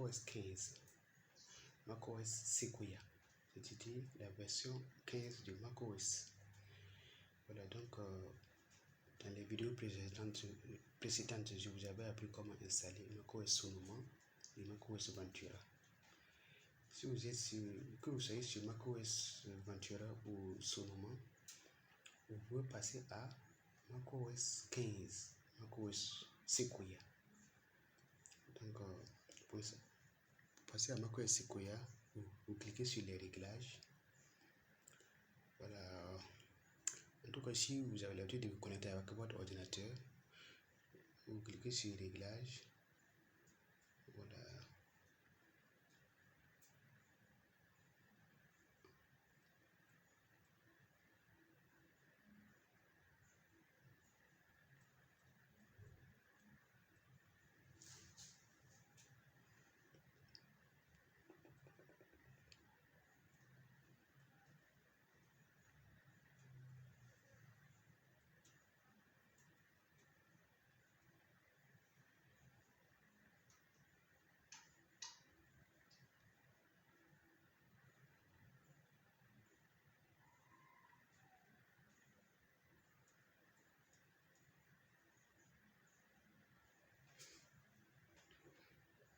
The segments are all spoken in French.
macOS 15, macOS Sequoia, c'est-à-dire la version 15 de macOS. Voilà, donc dans les vidéos précédentes, je vous avais appris comment installer macOS Sonoma et macOS Ventura. Si vous êtes que vous soyez sur macOS Ventura ou Sonoma, vous pouvez passer à macOS 15, macOS Sequoia. Donc, pour passer à macOS Sequoia, vous cliquez sur les réglages. Voilà. En tout cas, si vous avez l'habitude de vous connecter avec votre ordinateur, vous cliquez sur réglages. Voilà.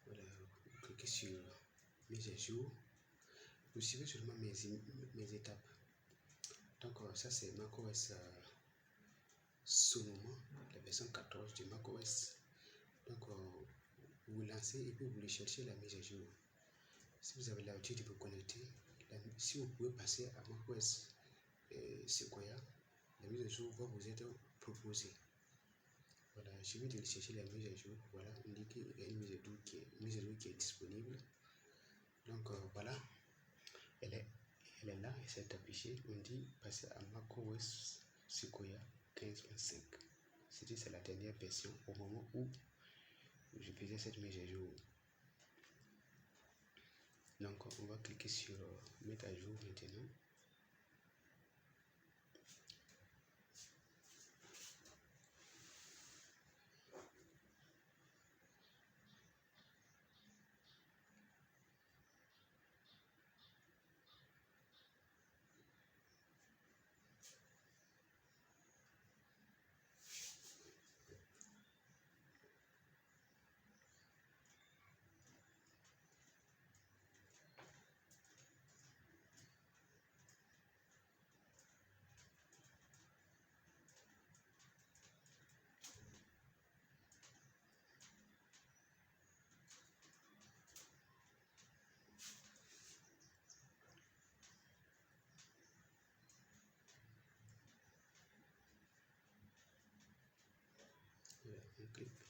Voilà, vous cliquez sur mise à jour. Vous suivez seulement mes étapes. Donc, ça c'est macOS Sonoma, la version 14 de macOS. Donc, vous lancez et puis vous voulez chercher la mise à jour. Si vous avez l'habitude de vous connecter, si vous pouvez passer à macOS Sequoia, la mise à jour va vous être proposée. Voilà, je vais chercher la mise à jour. Voilà, indiquer qu'il y a une mise à jour qui est disponible. Donc voilà, elle est là, elle s'est affichée. On dit passer à macOS Sequoia 15.5. C'est la dernière version au moment où je faisais cette mise à jour. Donc on va cliquer sur mettre à jour maintenant. Voilà, on clique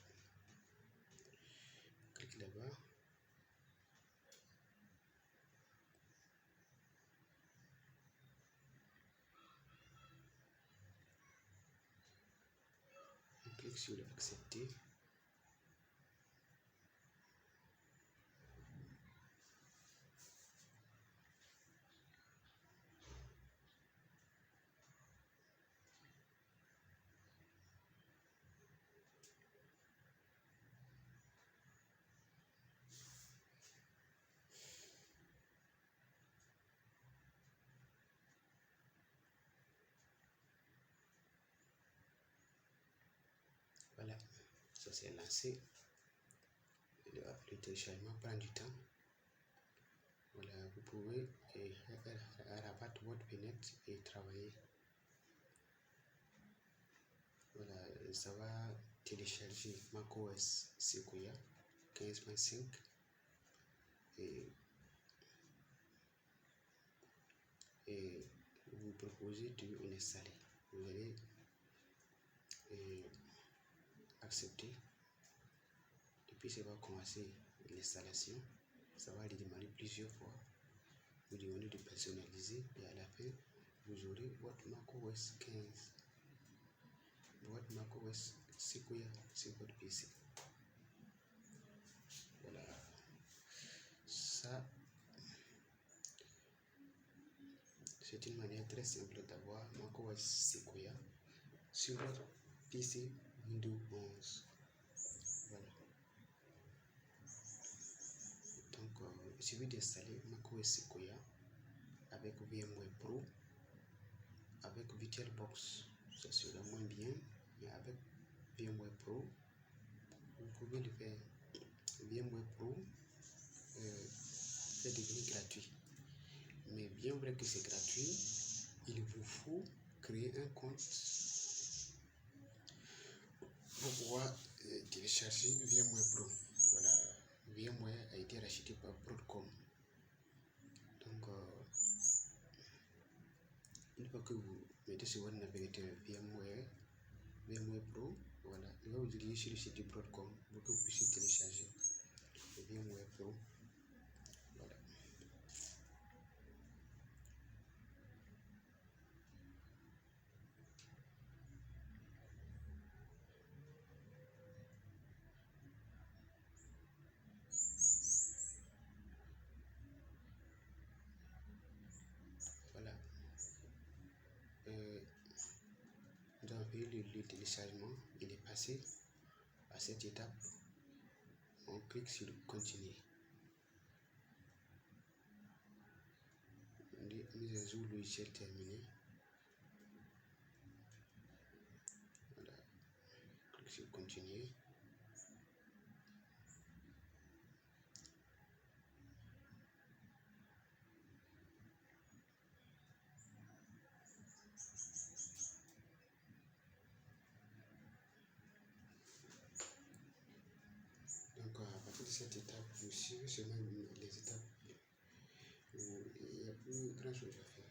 là-bas. On clique sur accepter. Voilà, ça c'est lancé. Le téléchargement prend du temps. Voilà, vous pouvez rabattre votre fenêtre et travailler. Voilà, ça va télécharger macOS Sequoia 15.5 et vous proposez de l'installer. Vous allez accepter et puis ça va commencer l'installation. Ça va redémarrer plusieurs fois. Vous demandez de personnaliser et à la fin vous aurez votre macOS 15, votre macOS Sequoia sur votre PC. Voilà, ça c'est une manière très simple d'avoir macOS Sequoia sur votre PC Windows 11. Voilà. suffit d'installer macOS Sequoia avec VMware Pro, avec VirtualBox, ça sera moins bien, mais avec VMware Pro, vous pouvez le faire. VMware Pro est devenu gratuit. Mais bien vrai que c'est gratuit, il vous faut créer un compte pour pouvoir télécharger VMware Pro. Voilà, VMware a été racheté par Broadcom. Donc, une fois que vous mettez sur votre navigateur VMware Pro, voilà, il va vous diriger sur le site de Broadcom pour que vous puissiez télécharger le VMware Pro. Voilà. Voilà. Nous avons fait le téléchargement, il est passé à cette étape. On clique sur continuer. Mise à jour logiciel terminée. Voilà. Clique sur continuer. Donc à partir de cette étape, vous suivez seulement les étapes. Il n'y a plus grand chose à faire.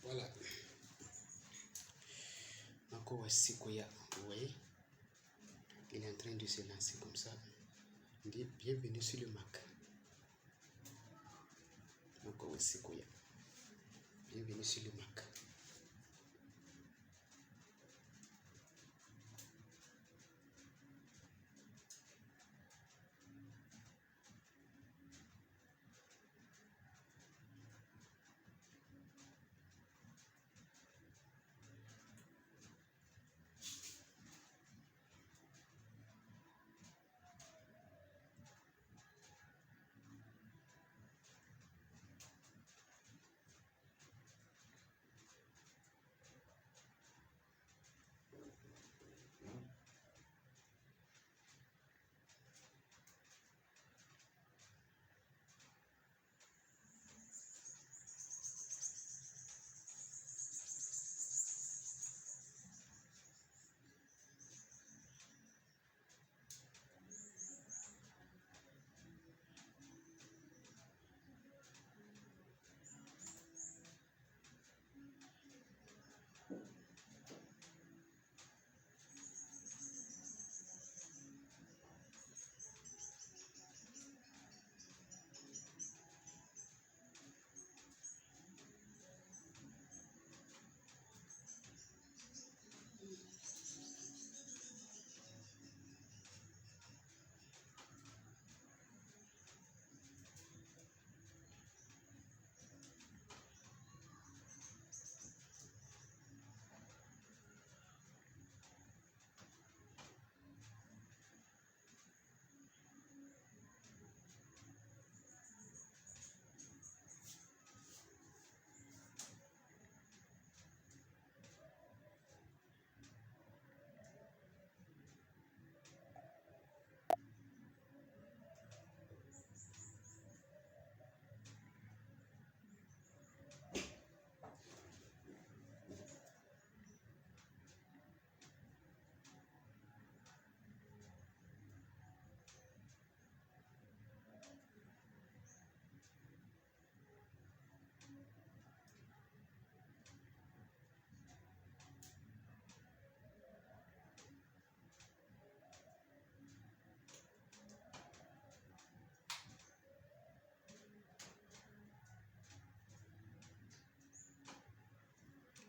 Voilà. macOS Sequoia, vous voyez, il est en train de se lancer comme ça. On dit bienvenue sur le Mac. macOS Sequoia. Bienvenue sur le Mac.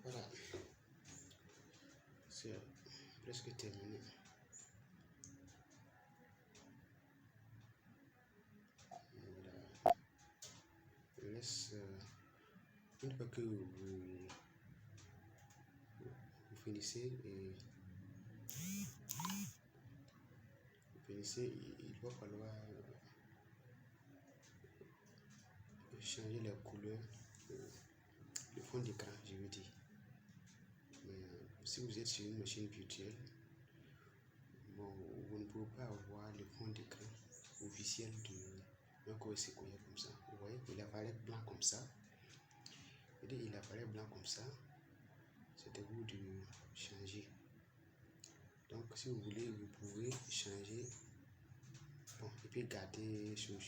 Voilà, c'est presque terminé. Voilà. Je laisse, une fois que vous finissez il va falloir changer la couleur, le fond d'écran, je veux dire. Mais si vous êtes sur une machine virtuelle, bon, vous ne pouvez pas avoir le fond d'écran officiel de macOS Sequoia comme ça. Vous voyez, il apparaît blanc comme ça. Et dès il apparaît blanc comme ça, c'est à vous de changer. Donc, si vous voulez, vous pouvez changer. Bon, et puis garder sur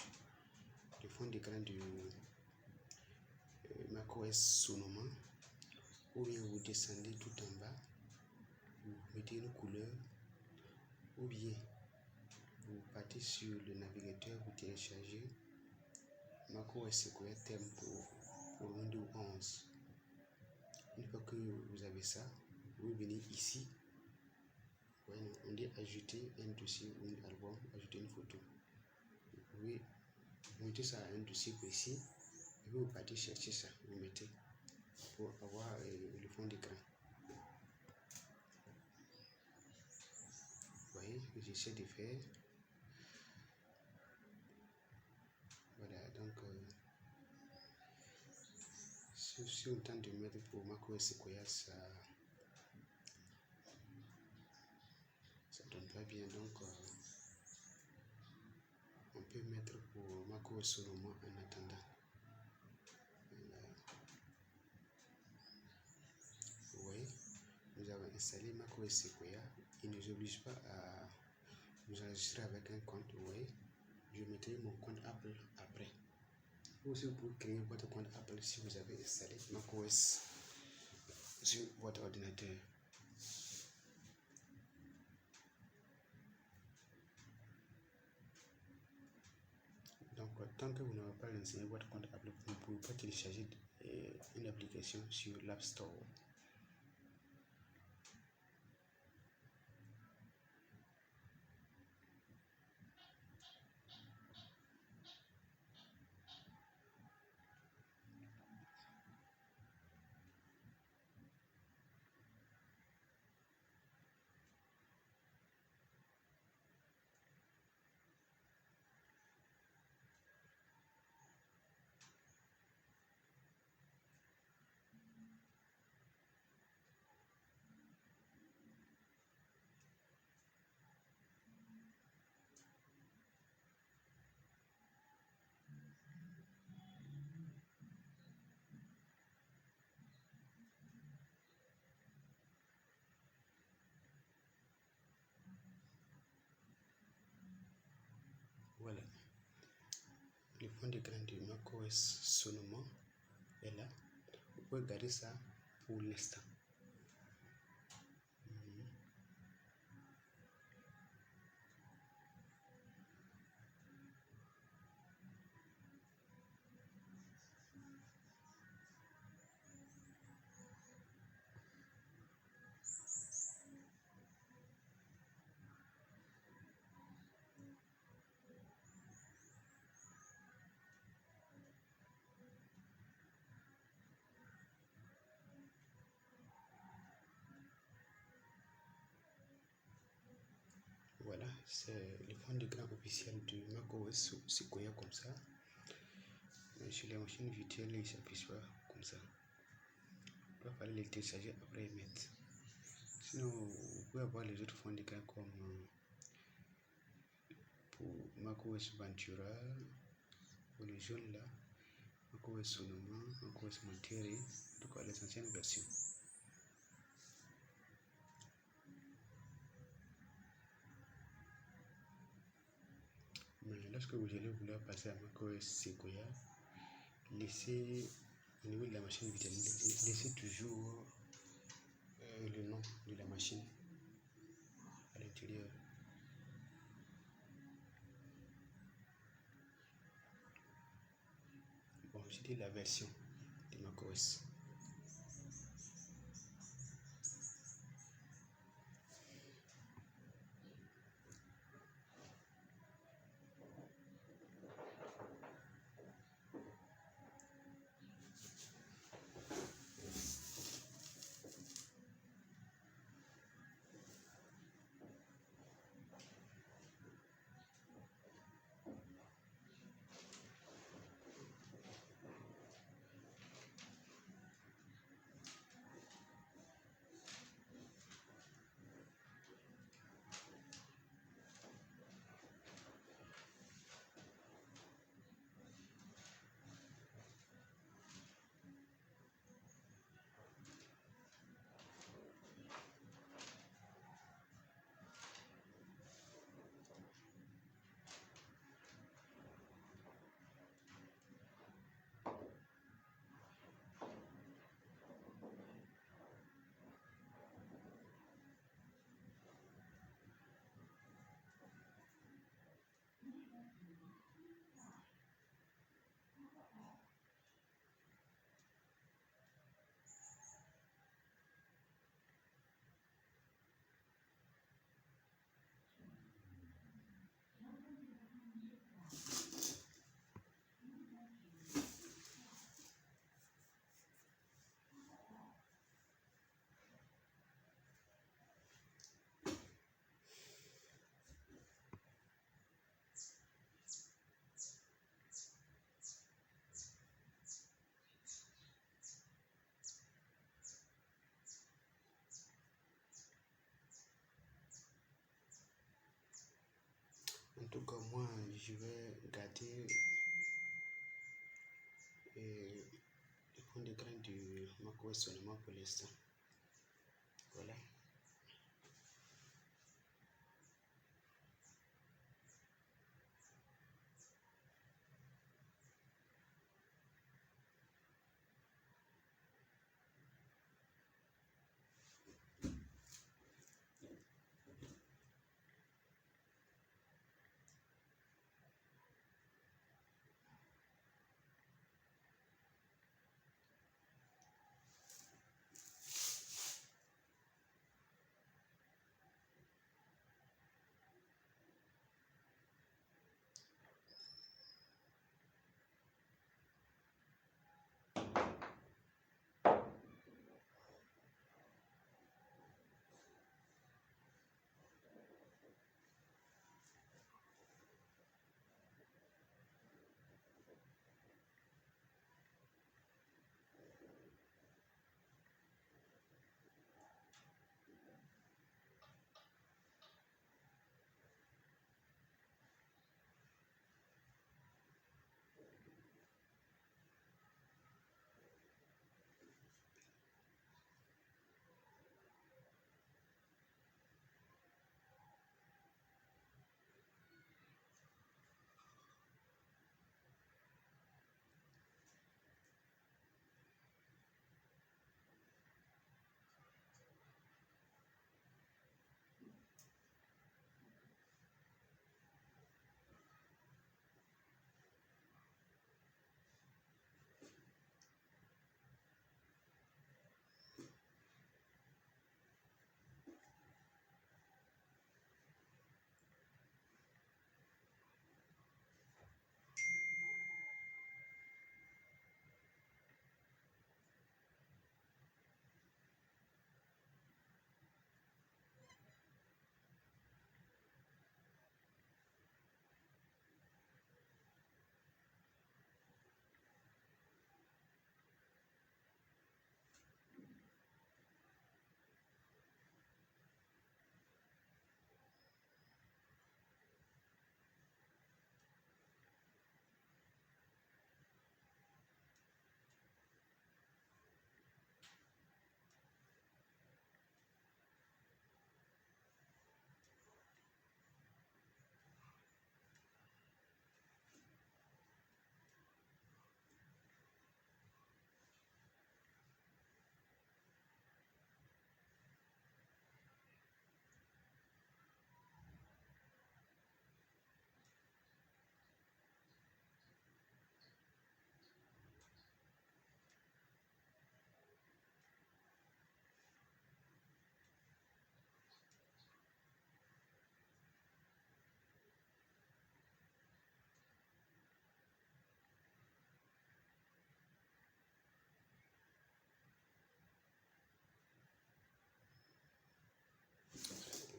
le fond d'écran de macOS Sonoma, ou bien vous descendez tout en bas, vous mettez une couleur, ou bien vous partez sur le navigateur, vous téléchargez macOS Sequoia thème pour Windows 11. Une fois que vous avez ça, vous venez ici. Voyez, on dit ajouter un dossier ou un album, ajouter une photo. Vous pouvez mettez ça à un dossier précis et vous partez chercher ça, vous mettez pour avoir le fond d'écran. Vous voyez, j'essaie de faire. Voilà, donc si on tente de mettre pour macOS Sequoia, ça donne pas bien. Donc on peut mettre pour macOS Sonoma en attendant. Voilà. Vous voyez, nous avons installé macOS Sequoia. Il ne nous oblige pas à nous enregistrer avec un compte. Vous voyez, je mettrai mon compte Apple après. Ou aussi vous pouvez créer votre compte Apple si vous avez installé macOS sur votre ordinateur. Donc, tant que vous n'avez pas renseigné votre compte Apple, vous ne pouvez pas télécharger une application sur l'App Store. Voilà. Le fond d'écran de macOS Sonoma est là. Vous pouvez garder ça pour l'instant. Voilà, c'est le fond d'écran officiel de macOS Sequoia comme ça. Mais sur les machines virtuelles, il ne s'affiche pas comme ça. Il va falloir les télécharger après et mettre. Sinon, vous pouvez avoir les autres fonds d'écran comme pour macOS Ventura, pour les jaunes là, macOS Sonoma, macOS Monterey, en tout cas les anciennes versions. Mais lorsque vous allez vouloir passer à macOS Sequoia, laissez au niveau de la machine virtuelle, laissez toujours le nom de la machine à l'intérieur. Bon, c'était la version de macOS. Donc moi, je vais garder le fond d'écran du macOS seulement pour l'instant. Voilà.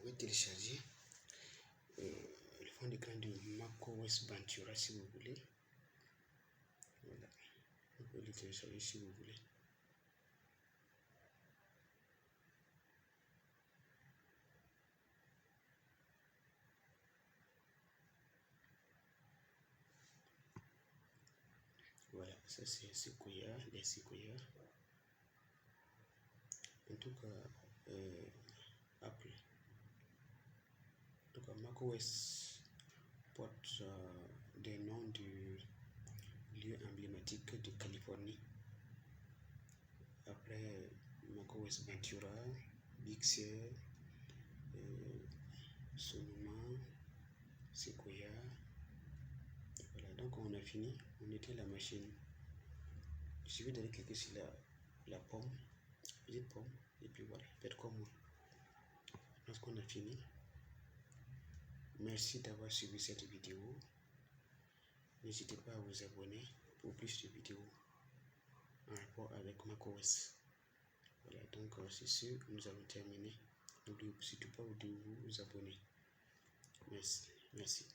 Vous pouvez télécharger le fond d'écran de macOS Ventura si vous voulez. Voilà. Vous pouvez le télécharger si vous voulez. Voilà, ça c'est Sequoia, les Sequoia. En tout cas, Apple. En tout cas, macOS porte des noms de lieux emblématiques de Californie. Après, macOS Ventura, Big Sur, Sonoma, Sequoia. Voilà, donc on a fini, on éteint la machine. Il suffit d'aller cliquer sur la pomme, la petite pomme, et puis voilà, faites comme moi. Lorsqu'on a fini, merci d'avoir suivi cette vidéo. N'hésitez pas à vous abonner pour plus de vidéos en rapport avec macOS. Voilà, donc c'est sûr, nous allons terminer. N'oubliez surtout pas de vous abonner. Merci.